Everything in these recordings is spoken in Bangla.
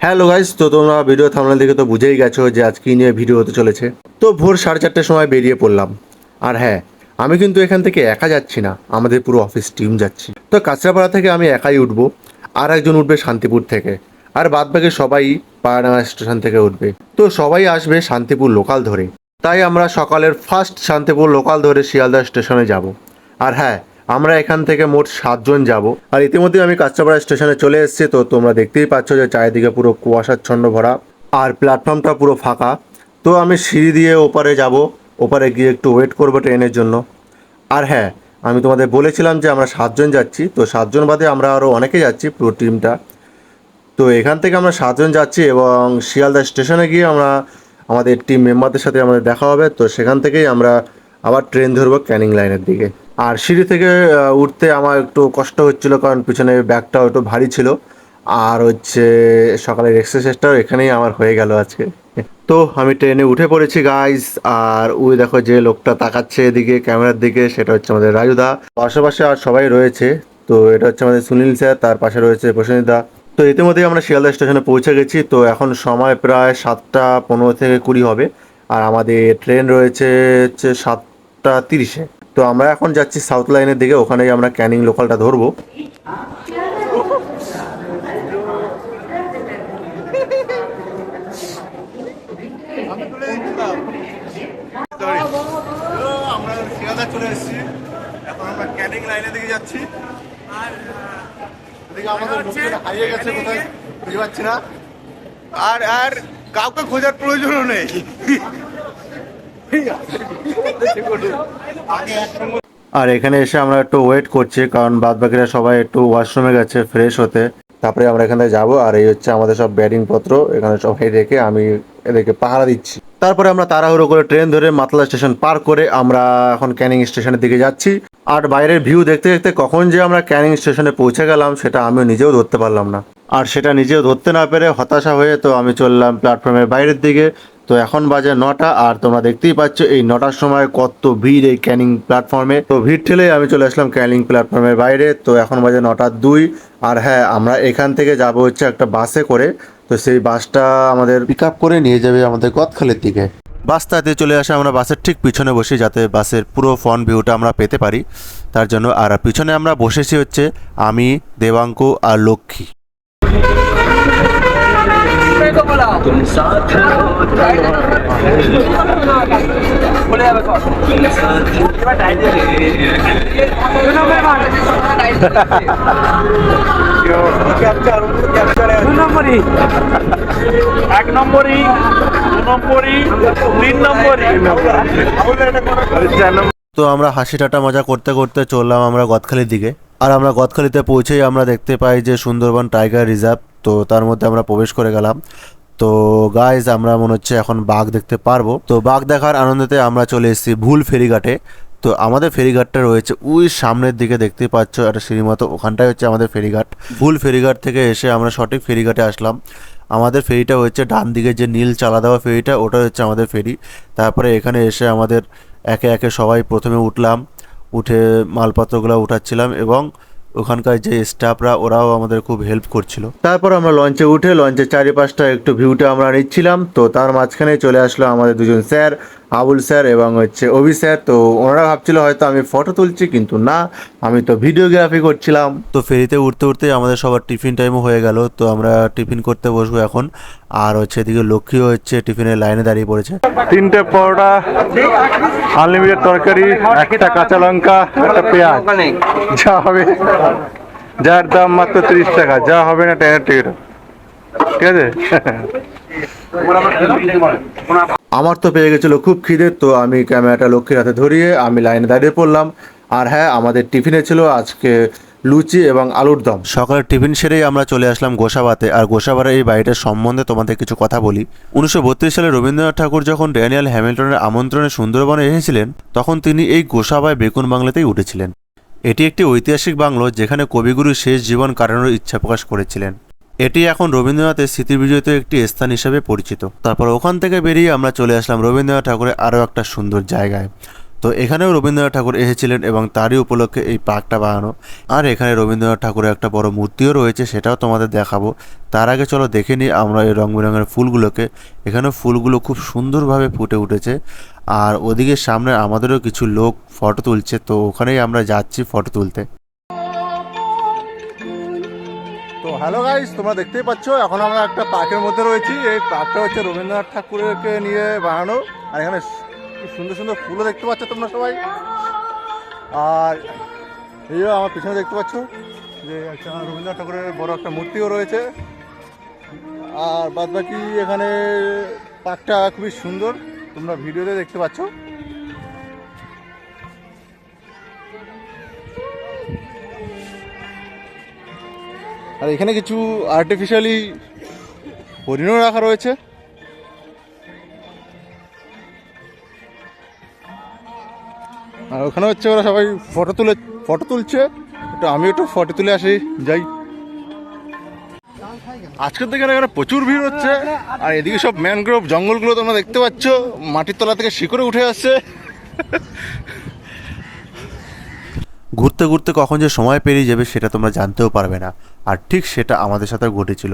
হ্যালো গাইস, তো তোমরা ভিডিও থাম্বনেল দেখে তো বুঝেই গেছো যে আজকে নিয়ে ভিডিও হতে চলেছে। তো ভোর 4:30টার সময় বেরিয়ে পড়লাম। আর হ্যাঁ, আমি কিন্তু এখান থেকে একা যাচ্ছি না, আমাদের পুরো অফিস টিম যাচ্ছি। তো কাঁচরাপাড়া থেকে আমি একাই উঠবো, আর একজন উঠবে শান্তিপুর থেকে, আর বাদবাকি সবাই পায়রাডাঙ্গা স্টেশন থেকে উঠবে। তো সবাই আসবে শান্তিপুর লোকাল ধরে। তাই আমরা সকালের ফার্স্ট শান্তিপুর লোকাল ধরে শিয়ালদা স্টেশনে যাব। আর হ্যাঁ, আমরা এখান থেকে মোট 7 জন যাব। আর ইতিমধ্যে আমি কাঁচরাপাড়া স্টেশনে চলে এসেছি। তো তোমরা দেখতেই পাচ্ছ যে চারিদিকে পুরো কুয়াশাচ্ছন্ন ভরা, আর প্ল্যাটফর্মটা পুরো ফাঁকা। তো আমি সিঁড়ি দিয়ে ওপারে যাব, ওপারে গিয়ে একটু ওয়েট করবো ট্রেনের জন্য। আর হ্যাঁ, আমি তোমাদের বলেছিলাম যে আমরা 7 জন যাচ্ছি, তো 7 জন বাদে আমরা আরও অনেকে যাচ্ছি পুরো টিমটা। তো এখান থেকে আমরা 7 জন যাচ্ছি এবং শিয়ালদা স্টেশনে গিয়ে আমরা আমাদের টিম মেম্বারদের সাথে আমাদের দেখা হবে। তো সেখান থেকেই আমরা আবার ট্রেন ধরবো ক্যানিং লাইনের দিকে। আর সিঁড়ি থেকে উঠতে আমার একটু কষ্ট হচ্ছিলো, কারণ পিছনে ব্যাগটাও একটু ভারী ছিল। আর হচ্ছে সকালের এক্সারসাইজটাও এখানেই আমার হয়ে গেল আজকে। তো আমি ট্রেনে উঠে পড়েছি গাইস। আর ওই দেখো যে লোকটা তাকাচ্ছে এদিকে ক্যামেরার দিকে, সেটা হচ্ছে আমাদের রাজুদা। পাশাপাশি আর সবাই রয়েছে। তো এটা হচ্ছে আমাদের সুনীল স্যার, তার পাশে রয়েছে প্রসেনদা। তো ইতিমধ্যেই আমরা শিয়ালদা স্টেশনে পৌঁছে গেছি। তো এখন সময় প্রায় 7টা 15 থেকে 20 হবে। আর আমাদের ট্রেন রয়েছে হচ্ছে 7টা 30-এ। তো আমরা এখন যাচ্ছি সাউথ লাইনের দিকে, ওখানেই আমরা ক্যানিং লোকালটা ধরবো। আমরা শিয়ালদা চলে এসেছি, এখন আমরা ক্যানিং লাইনের দিকে যাচ্ছি। এদিকে আমাদের লোকজন হারিয়ে গেছে কোথায় খুঁজে পাচ্ছি না। আর আর কাউকে খোঁজার প্রয়োজনও নেই। আর এখানে এসে আমরা একটু ওয়েট করছি, কারণ বাদ বাকিরা সবাই একটু ওয়াশরুমে গেছে ফ্রেশ হতে। তারপরে আমরা এখান থেকে যাবো। আর এই হচ্ছে আমাদের সব ব্যাটিং পত্র এখানে সবাই রেখে আমি এদেরকে পাহারা দিচ্ছি। তারপরে আমরা তাড়াহুড়ো করে ট্রেন ধরে মাতলা স্টেশন পার করে আমরা এখন ক্যানিং স্টেশনের দিকে যাচ্ছি। আর বাইরের ভিউ দেখতে দেখতে কখন যে আমরা ক্যানিং স্টেশনে পৌঁছে গেলাম সেটা আমিও নিজেও ধরতে পারলাম না। আর সেটা নিজেও ধরতে না পেরে হতাশা হয়ে তো আমি চললাম প্ল্যাটফর্মের বাইরের দিকে। তো এখন বাজে 9টা, আর তোমরা দেখতেই পাচ্ছ এই 9টার সময় কত ভিড় এই ক্যানিং প্ল্যাটফর্মে। তো ভিড় ঠেলে আমি চলে আসলাম ক্যানিং প্ল্যাটফর্মের বাইরে। তো এখন বাজে 9টা 2। আর হ্যাঁ, আমরা এখান থেকে যাব হচ্ছে একটা বাসে করে। তো সেই বাসটা আমাদের পিক আপ করে নিয়ে যাবে আমাদের গদখালির দিকে। বাসটাতে চলে আসে, আমরা বাসের ঠিক পিছনে বসি যাতে বাসের পুরো ফ্রন্ট ভিউটা আমরা পেতে পারি তার জন্য। আর পিছনে আমরা বসেছি হচ্ছে আমি, দেবাঙ্কু আর লক্ষ্মী। তো আমরা হাসি ঠাট্টা মজা করতে করতে চললাম আমরা গদখালির দিকে। আর আমরা গদখালিতে পৌঁছেই আমরা দেখতে পাই যে সুন্দরবন টাইগার রিজার্ভ। তো তার মধ্যে আমরা প্রবেশ করে গেলাম। তো গাইজ আমরা মনে হচ্ছে এখন বাঘ দেখতে পারবো। তো বাঘ দেখার আনন্দেতে আমরা চলে এসেছি ভুল ফেরিঘাটে। তো আমাদের ফেরিঘাটটা রয়েছে ওই সামনের দিকে, দেখতেই পাচ্ছ একটা সিঁড়ি মতো, ওখানটাই হচ্ছে আমাদের ফেরিঘাট। ভুল ফেরিঘাট থেকে এসে আমরা সঠিক ফেরিঘাটে আসলাম। আমাদের ফেরিটা হচ্ছে ডান দিকে যে নীল চালা দেওয়া ফেরিটা, ওটা হচ্ছে আমাদের ফেরি। তারপরে এখানে এসে আমাদের একে একে সবাই প্রথমে উঠলাম, উঠে মালপত্রগুলো উঠাচ্ছিলাম এবং ওখানকার যে স্টাফরা ওরাও আমাদের খুব হেল্প করছিল। তারপর আমরা লঞ্চে উঠে লঞ্চের চারিপাশটা একটু ভিউটা আমরা নিচ্ছিলাম। তো তার মাঝখানে চলে আসলো আমাদের দুজন স্যার, আবুল স্যার এবং হচ্ছে অভি স্যার। তো ওনারা ভাবছিল হয়তো আমি ফটো তুলছি, কিন্তু না, আমি তো ভিডিওগ্রাফি করছিলাম। তো ফেরিতে উঠতে উঠতে আমাদের সবার টিফিন টাইমও হয়ে গেল। তো আমরা টিফিন করতে বসবো এখন। আর হচ্ছে এদিকে লক্ষ্মীও হচ্ছে টিফিনের লাইনে দাঁড়িয়ে পড়েছে। 3টে পরোটা, আনলিমিটেড তরকারি, একটা কাঁচা লঙ্কা, একটা পেঁয়াজ, যা হবে, যার দাম মাত্র 30 টাকা, যা হবে না ট্রেনের টিকিট। ঠিক আছে। আমার তো পেয়ে গেছিলো খুব খিদে। তো আমি ক্যামেরাটা লক্ষ্মীর হাতে ধরিয়ে আমি লাইনে দাঁড়িয়ে পড়লাম। আর হ্যাঁ, আমাদের টিফিনে ছিল আজকে লুচি এবং আলুর দম। সকালের টিফিন সেরেই আমরা চলে আসলাম গোসাবাতে। আর গোসাবারের এই বাড়িটার সম্বন্ধে তোমাদের কিছু কথা বলি। 1932 সালে রবীন্দ্রনাথ ঠাকুর যখন ড্যানিয়েল হ্যামিল্টনের আমন্ত্রণে সুন্দরবনে এসেছিলেন, তখন তিনি এই গোসাবায় বেগুন বাংলাতেই উঠেছিলেন। এটি একটি ঐতিহাসিক বাংলো যেখানে কবিগুরু শেষ জীবন কাটানোর ইচ্ছা প্রকাশ করেছিলেন। এটি এখন রবীন্দ্রনাথের স্মৃতিবিজড়িত একটি স্থান হিসেবে পরিচিত। তারপর ওখান থেকে বেরিয়ে আমরা চলে আসলাম রবীন্দ্রনাথ ঠাকুরের আরও একটা সুন্দর জায়গায়। তো এখানেও রবীন্দ্রনাথ ঠাকুর এসেছিলেন এবং তারই উপলক্ষে এই পার্কটা বানানো। আর এখানে রবীন্দ্রনাথ ঠাকুরের একটা বড় মূর্তিও রয়েছে, সেটাও তোমাদের দেখাবো। তার আগে চলো দেখে নিই আমরা এই রং বেরঙের ফুলগুলোকে। এখানে ফুলগুলো খুব সুন্দরভাবে ফুটে উঠেছে। আর ওদিকে সামনে আমাদেরও কিছু লোক ফটো তুলছে, তো ওখানেই আমরা যাচ্ছি ফটো তুলতে। তো হ্যালো গাইস, তোমরা দেখতেই পাচ্ছ এখন আমরা একটা পার্কের মধ্যে রয়েছি। এই পার্কটা হচ্ছে রবীন্দ্রনাথ ঠাকুরকে নিয়ে বানানো। আর এখানে সুন্দর সুন্দর ফুলও দেখতে পাচ্ছ তোমরা সবাই। আর এই আমার পিছনে দেখতে পাচ্ছ যে একটা রবীন্দ্রনাথ ঠাকুরের বড় একটা মূর্তিও রয়েছে। আর বাদ বাকি এখানে পার্কটা খুবই সুন্দর, তোমরা ভিডিওতে দেখতে পাচ্ছ। আর এখানে কিছু আর্টিফিশিয়ালি হরিণও রাখা রয়েছে। আর ওখানে হচ্ছে ওরা সবাই ফটো তুলছে। একটু আমি একটু ফটো তুলে আসি যাই। আজকের দিকে এখানে প্রচুর ভিড় হচ্ছে। আর এদিকে সব ম্যানগ্রোভ জঙ্গলগুলো তোমরা দেখতে পাচ্ছ, মাটির তলা থেকে শিকড়ে উঠে আসছে। ঘুরতে ঘুরতে কখন যে সময় পেরিয়ে যাবে সেটা তোমরা জানতেও পারবে না। আর ঠিক সেটা আমাদের সাথে ঘটেছিল,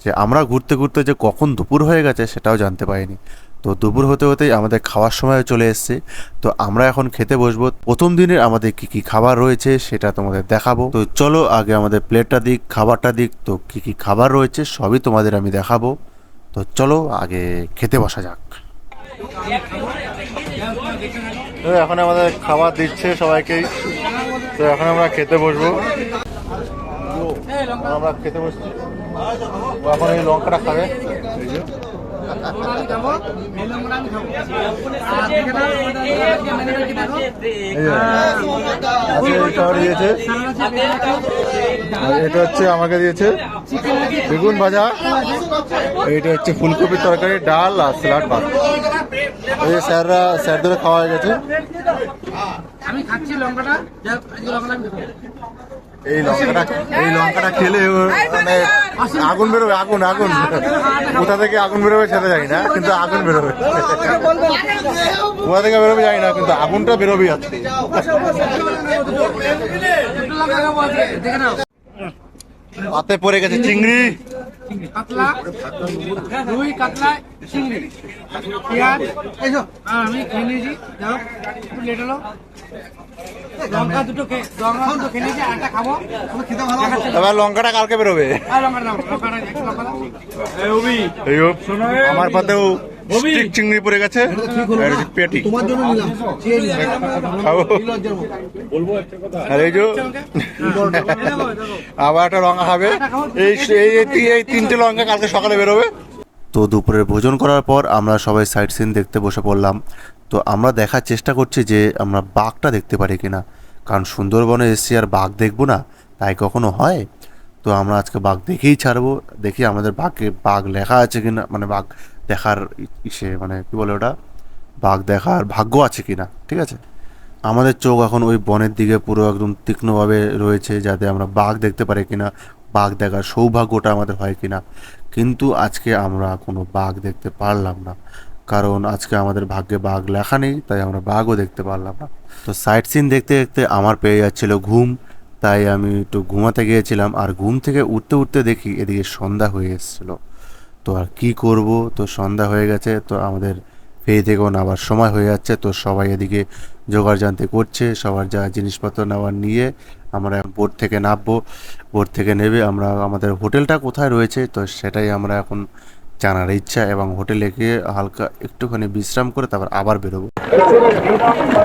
যে আমরা ঘুরতে ঘুরতে যে কখন দুপুর হয়ে গেছে সেটাও জানতে পারিনি। তো দুপুর হতে হতেই আমাদের খাওয়ার সময় চলে এসছে। তো আমরা এখন খেতে বসবো। প্রথম দিনের আমাদের কি কি খাবার রয়েছে সেটা তোমাদের দেখাবো। তো চলো আগে আমাদের প্লেটটা দিক, খাবারটা দিক। তো কি কি খাবার রয়েছে সবই তোমাদের আমি দেখাবো। তো চলো আগে খেতে বসা যাক। এখন আমাদের খাবার দিচ্ছে সবাইকেই। তো এখন আমরা খেতে বসবো। আমরা খেতে বসছি। এখন এই লঙ্কাটা খাবে। দিয়েছে, এটা হচ্ছে আমাকে দিয়েছে বেগুন ভাজা, এইটা হচ্ছে ফুলকপির তরকারি, ডাল আর স্যালাড ভাত। এই যে স্যার ধরে খাওয়া হয়ে গেছে। আমি খাচ্ছি লঙ্কাটা, এই লঙ্কাটা খেলে মানে আগুন বেরোবে, আগুন কোথা থেকে আগুন বেরোবে সেটা জানি না, কিন্তু আগুন বেরোবে। কোথা থেকে বেরোবে জানি না, কিন্তু আগুনটা বেরোবে আজকে। হাতে পড়ে গেছে চিংড়ি, কাতলা, রুই, কাতলা, চিংড়ি, পেঁয়াজ। আমি খেয়ে নিয়েছি, যাও একটু লেট হলো। লঙ্কা দুটো খেয়ে নিয়েছি, একটা খাবো। এবার লঙ্কাটা কালকে বেরোবে। আমার পাতেও স্টিক চিংড়ি পড়ে গেছে, পেটি খাবো। আর এই যে আবার একটা লঙ্কা খাবে। এই তিনটে লঙ্কা কালকে সকালে বেরোবে। তো দুপুরের ভোজন করার পর আমরা সবাই সাইট সিন দেখতে বসে পড়লাম। তো আমরা দেখার চেষ্টা করছি যে আমরা বাঘটা দেখতে পারি কিনা, কারণ সুন্দরবনে এসছি আর বাঘ দেখবো না তাই কখনো হয়? তো আমরা আজকে বাঘ দেখেই ছাড়বো। দেখি আমাদের বাঘ লেখা আছে কিনা, মানে বাঘ দেখার মানে কি বলে ওটা, বাঘ দেখার ভাগ্য আছে কিনা। ঠিক আছে, আমাদের চোখ এখন ওই বনের দিকে পুরো একদম তীক্ষ্ণভাবে রয়েছে, যাতে আমরা বাঘ দেখতে পারি কিনা, বাঘ দেখার সৌভাগ্যটা আমাদের হয় কিনা। কিন্তু আজকে আমরা কোনো বাঘ দেখতে পারলাম না, কারণ আজকে আমাদের ভাগ্যে বাঘ লেখা নেই, তাই আমরা বাঘও দেখতে পারলাম না। তো সাইট সিন দেখতে দেখতে আমার পেয়ে যাচ্ছিল ঘুম, তাই আমি একটু ঘুমাতে গিয়েছিলাম। আর ঘুম থেকে উঠতে উঠতে দেখি এদিকে সন্ধ্যা হয়ে এসেছিলো। তো আর কি করব, তো সন্ধ্যা হয়ে গেছে, তো আমাদের ফেরি থেকে নামার সময় হয়ে যাচ্ছে। তো সবাই এদিকে জোগাড় জানতে করছে, সবার যা জিনিসপত্র নেওয়ার নিয়ে আমরা বোট থেকে নামবো। বোট থেকে নেবে আমরা আমাদের হোটেলটা কোথায় রয়েছে তো সেটাই আমরা এখন জানার ইচ্ছা, এবং হোটেলে গিয়ে হালকা একটুখানি বিশ্রাম করে তারপর আবার বেরোবো।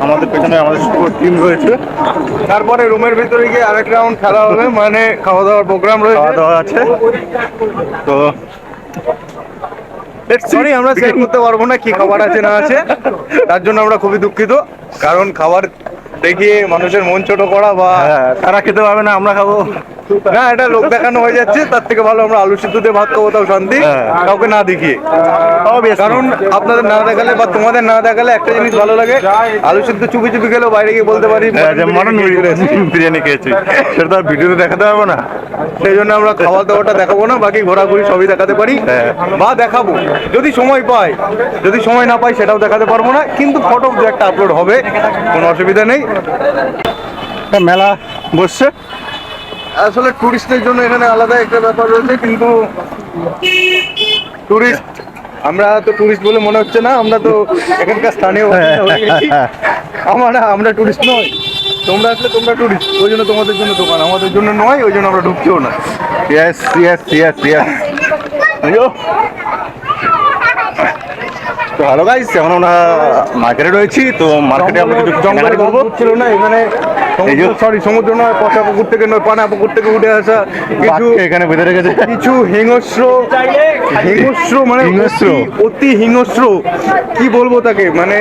আমাদের পেছনে আমাদের টিম রয়েছে। তারপরে রুমের ভিতরে গিয়ে আরেক রাউন্ড খেলা হবে, মানে খাওয়া দাওয়ার প্রোগ্রাম রয়েছে, খাওয়া দাওয়া আছে। তো সরি আমরা শেয়ার করতে পারবো না কি খাবার আছে না আছে, তার জন্য আমরা খুবই দুঃখিত। কারণ খাবার দেখিয়ে মানুষের মন ছোট করা বা তারা খেতে পারবে না, আমরা খাবো, না এটা লোক দেখানো হয়ে যাচ্ছে, তার থেকে ভালো আমরা আলু সিদ্ধ দিয়ে ভাত খাবো, তাও শান্তি, কাউকে না দেখিয়ে। কারণ আপনাদের না দেখালে বা তোমাদের না দেখালে একটা জিনিস ভালো লাগে, আলু সিদ্ধ চুপি চুপি খেলেও বাইরে গিয়ে বলতে পারি মটন বিরিয়ানি খেয়েছি, সেটা তো আর ভিডিওতে দেখাতে পারবো না। সেই জন্য আমরা খাওয়া দাওয়াটা দেখাবো না, বাকি ঘোরাঘুরি সবই দেখাতে পারি বা দেখাবো যদি সময় পাই। যদি সময় না পাই সেটাও দেখাতে পারবো না, কিন্তু ফটো দু একটা আপলোড হবে, কোনো অসুবিধা নেই। মেলা বসছে আসলে টুরিস্টের জন্য, এখানে আলাদা একটা ব্যাপার রয়েছে, কিন্তু টুরিস্ট আমরা তো টুরিস্ট বলে মনে হচ্ছে না, আমরা তো এখানকার স্থানীয় বাসিন্দা হয়ে গেছি। আমরা টুরিস্ট নই, তোমরা আসলে তোমরা টুরিস্ট, ওই জন্য তোমাদের জন্য দোকান, আমাদের জন্য নয়, ওই জন্য আমরা ঢুকছিও না। Yes yes yes yes. তো হ্যালো গাইস, এখন আমরা মার্কেটে রয়েছি। তো মার্কেটে আমরা কিছু কেনাকাটি করবো। ছিল না এখানে, সরি সমুদ্র নয়, পচা পুকুর থেকে নয়, পানা পুকুর থেকে উঠে আসা কিছু এখানে বেঁধে রেখেছে কিছু হিংস্র মানে অতি হিংস্র, কি বলবো তাকে, মানে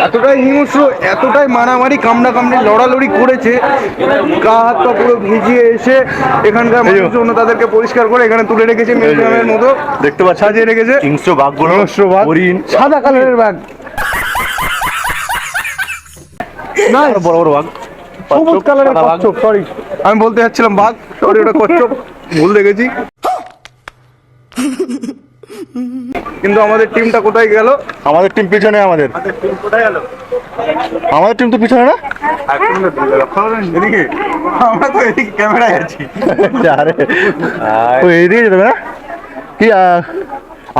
এতটাই হিংস্র, এতটাই মারামারি কামড়ি লড়ালড়ি করেছে, গা হাত পা পুরো ভিজিয়ে এসে এখানকার মানুষজন তাদেরকে পরিষ্কার করে এখানে তুলে রেখেছে মিউজিয়ামের মতো, দেখতে পাচ্ছি সাজিয়ে রেখেছে। হিংস্র বাঘগুলো, হিংস্র বাঘ, সাদা কালারের বাঘ না, বড় বড় বাঘ, সবুজ কালারের কচ্ছপ, সরি আমি বলতে যাচ্ছিলাম বাঘ, সরি ওটা কচ্ছপ, ভুল দেখেছি। কিন্তু আমাদের টিমটা কোথায় গেল? আমাদের টিম পিছনে, আমাদের টিম কোথায় গেল? আমাদের টিম তো পিছনে না, এদিকে আমরা তো এদিকে ক্যামেরায় আছি। আরে ওই এদিকে যেতে হবে না কি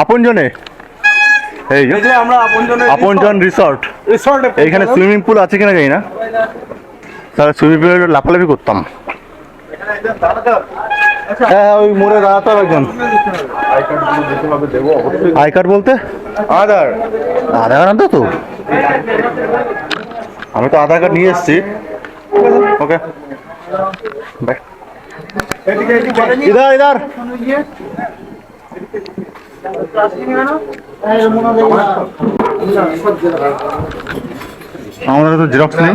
আপনজনে, এই যে আমরা আপনজন রিসর্ট, এইখানে সুইমিং পুল আছে কিনা জানি না, তাহলে সুইমিং পুলে লাফালাফি করতাম। হ্যাঁ ওই মোড়ে দাঁড়াতে হবে একজন। আই কার্ড বলতে আধার কার্ড আনতে তো, আমি তো আধার কার্ড নিয়ে এসেছি। ওকে ইধার ইধার আমাদের তো জেরক্স নেই।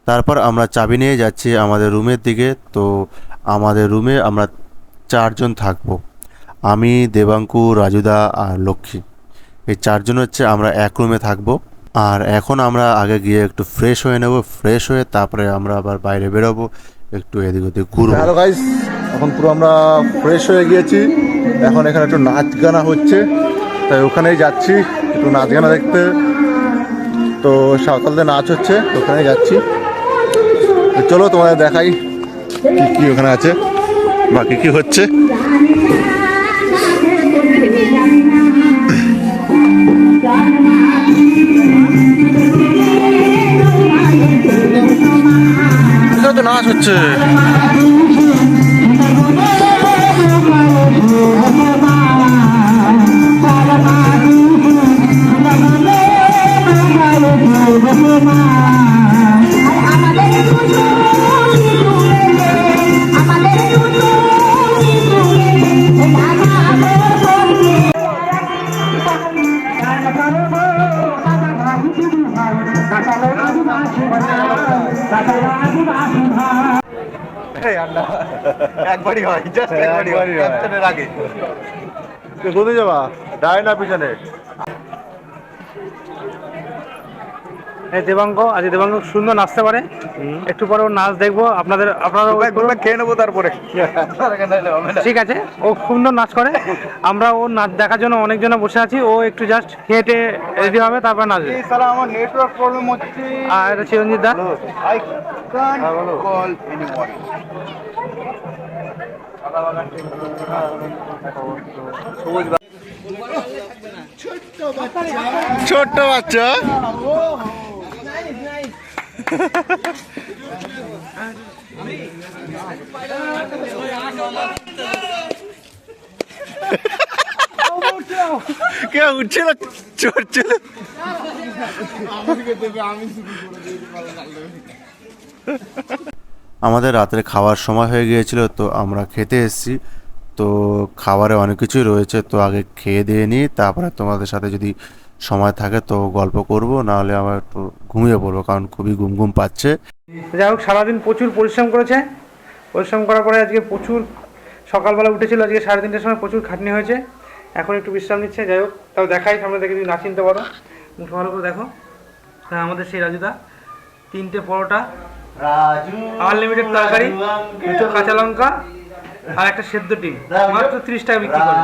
তারপর আমরা চাবি নিয়ে যাচ্ছি আমাদের রুমের দিকে। তো আমাদের রুমে আমরা 4 জন থাকবো, আমি, দেবাঙ্কু, রাজুদা আর লক্ষ্মী, এই 4 জন হচ্ছে আমরা এক রুমে থাকবো। আর এখন আমরা আগে গিয়ে একটু ফ্রেশ হয়ে নেব, ফ্রেশ হয়ে তারপরে আমরা আবার বাইরে বেরোবো, একটু এদিক ওদিক ঘুরবো। হ্যালো গাইস, এখন পুরো আমরা ফ্রেশ হয়ে গিয়েছি, এখন এখানে একটু নাচ গানা হচ্ছে, তাই ওখানেই যাচ্ছি একটু নাচ গানা দেখতে। তো সাঁওতালদের নাচ হচ্ছে, ওখানে যাচ্ছি। তো চলো তোমাদের দেখাই কি কি ওখানে আছে, বাকি কি হচ্ছে। এখানে তো নাচ হচ্ছে। একবারই হয়, জাস্ট একবারই হয় ক্যাপ্টেনের আগে। কোথায় যাবা, ডায় না পিছনে? দেবাঙ্গ, আজ দেবাঙ্গ সুন্দর নাচতে পারে, একটু পরে ওর নাচ দেখবো। আপনারা খেয়ে নেবো তারপরে, ঠিক আছে, ও সুন্দর নাচ করে, আমরা ওর নাচ দেখার জন্য অনেকজন বসে আছি। ও একটু জাস্ট হেঁটে রেডি হবে, তারপর নাচবে। আমার নেটওয়ার্ক প্রবলেম হচ্ছে। আর এটা চিরঞ্জিত দা, I can't call anyone. ছোট্ট বাচ্চা কে উঠছিল, চড়ছিল। আমাদের রাত্রে খাওয়ার সময় হয়ে গিয়েছিল, তো আমরা খেতে এসেছি। তো খাবারে অনেক কিছুই রয়েছে, তো আগে খেয়ে দিয়ে নিই, তারপরে তোমাদের সাথে যদি সময় থাকে তো গল্প করব, নাহলে আবার একটু ঘুমিয়ে পড়বো, কারণ খুবই ঘুম ঘুম পাচ্ছে। যাই হোক, সারাদিন প্রচুর পরিশ্রম করেছে। পরিশ্রম করার পরে আজকে প্রচুর সকালবেলা উঠেছিল, আজকে 3:30টার সময় প্রচুর খাটনি হয়েছে। এখন একটু বিশ্রাম নিচ্ছে। যাই হোক, তাও দেখাই সামনে থেকে, যদি না চিনতে পারো মুখ ভালো করে দেখো। হ্যাঁ, আমাদের সেই রাজুদা 3টে পরোটা, আনলিমিটেড তরকারি, 2 কাঁচা লঙ্কা আর একটা সেদ্ধ ডিম, মাত্র 30 টাকা বিক্রি করে।